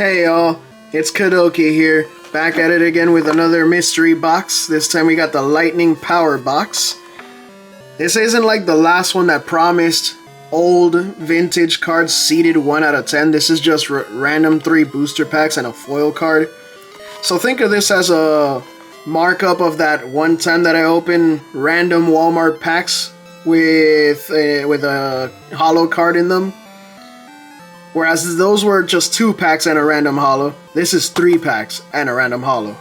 Hey y'all, it's Kadoki here, back at it again with another mystery box. This time we got the Lightning Power Box. This isn't like the last one that promised old vintage cards seeded 1 out of 10. This is just random 3 booster packs and a foil card. So think of this as a markup of that one time that I opened random Walmart packs with a holo card in them. Whereas those were just 2 packs and a random holo. This is 3 packs and a random holo.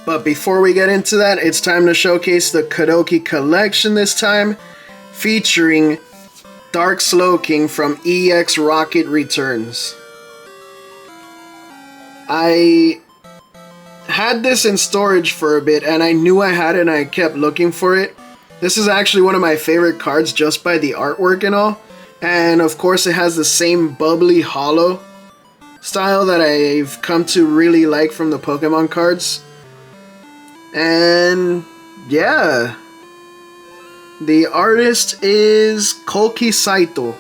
But before we get into that, it's time to showcase the Kadoki collection this time, featuring Dark Slowking from EX Rocket Returns. I had this in storage for a bit and I knew I had it and I kept looking for it. This is actually one of my favorite cards just by the artwork and all. And of course it has the same bubbly holo style that I've come to really like from the Pokemon cards. And yeah, the artist is Koki Saito.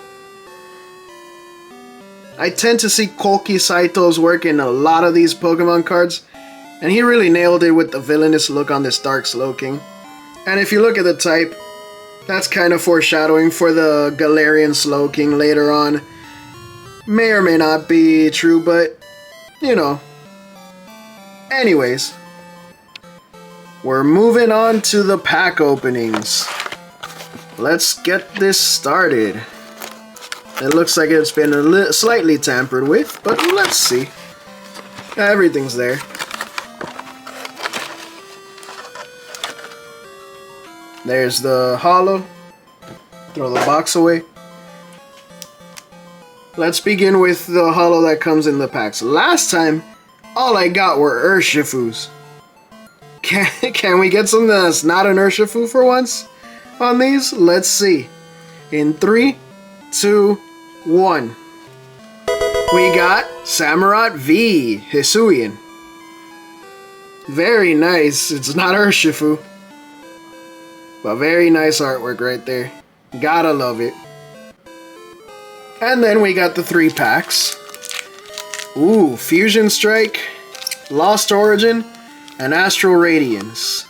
I tend to see Koki Saito's work in a lot of these Pokemon cards, and he really nailed it with the villainous look on this Dark Slowking. And if you look at the type, that's kind of foreshadowing for the Galarian Slowking later on. May or may not be true, but you know. Anyways, we're moving on to the pack openings. Let's get this started. It looks like it's been slightly tampered with, but let's see. Everything's there. There's the holo. Throw the box away. Let's begin with the holo that comes in the packs. Last time, all I got were Urshifus. Can we get something that's not an Urshifu for once on these? Let's see. In 3, 2, 1. We got Samurott V, Hisuian. Very nice. It's not Urshifu. But very nice artwork right there. Gotta love it. And then we got the 3 packs. Ooh, Fusion Strike, Lost Origin, and Astral Radiance.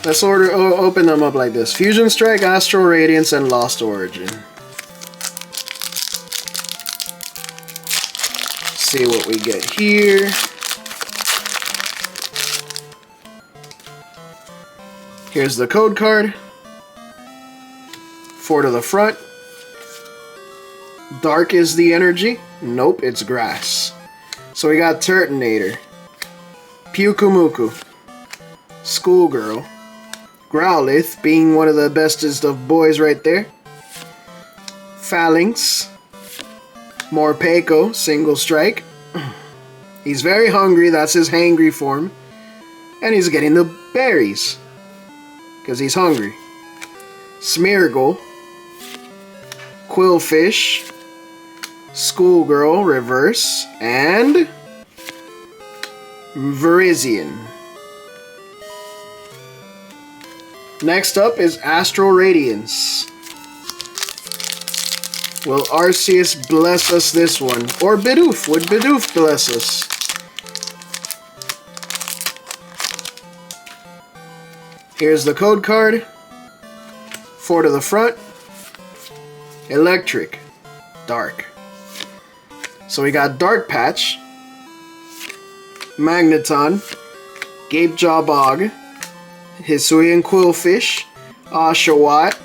Let's open them up like this. Fusion Strike, Astral Radiance, and Lost Origin. See what we get here. Here's the code card. 4 to the front. Dark is the energy. Nope, it's grass. So we got Turtonator, Pyukumuku, Schoolgirl, Growlithe being one of the bestest of boys right there, Phalanx, Morpeko, Single Strike. He's very hungry, that's his hangry form. And he's getting the berries, because he's hungry. Smeargle, Quillfish, Schoolgirl, Reverse, and Virizion. Next up is Astral Radiance. Will Arceus bless us this one? Or Bidoof? Would Bidoof bless us? Here's the code card. 4 to the front. Electric. Dark. So we got Dark Patch, Magneton, Gapejaw Bog, Hisuian Quillfish, Oshawott.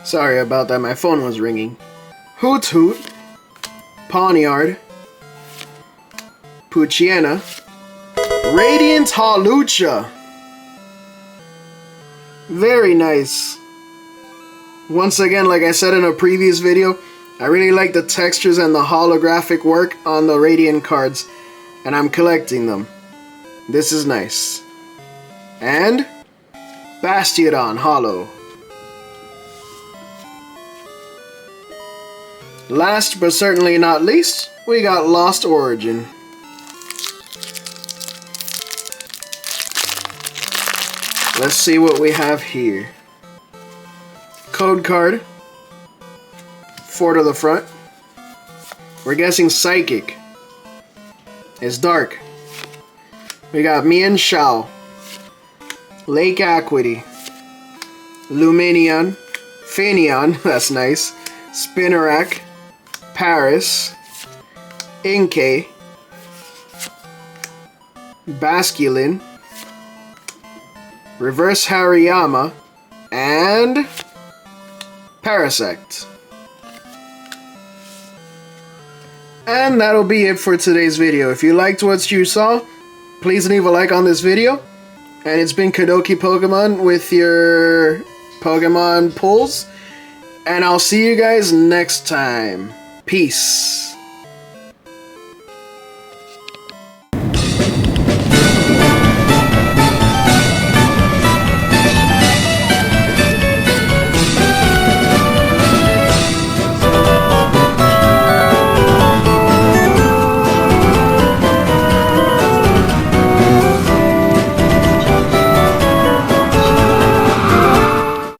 Sorry about that, my phone was ringing. Hoot Hoot, Pawniard, Poochyena, Radiant Hawlucha. Very nice. Once again, like I said in a previous video, I really like the textures and the holographic work on the Radiant cards, and I'm collecting them. This is nice. And Bastiodon Holo. Last but certainly not least, we got Lost Origin. Let's see what we have here. Code card. 4 to the front. We're guessing Psychic. It's dark. We got Mian Shao, Lake Acuity, Luminion, Finion, that's nice, Spinarak, Paris, Inkay, Basculin, Reverse Hariyama, and Parasect. And that'll be it for today's video. If you liked what you saw, please leave a like on this video. And it's been Kadoki Pokemon with your Pokemon pulls. And I'll see you guys next time. Peace.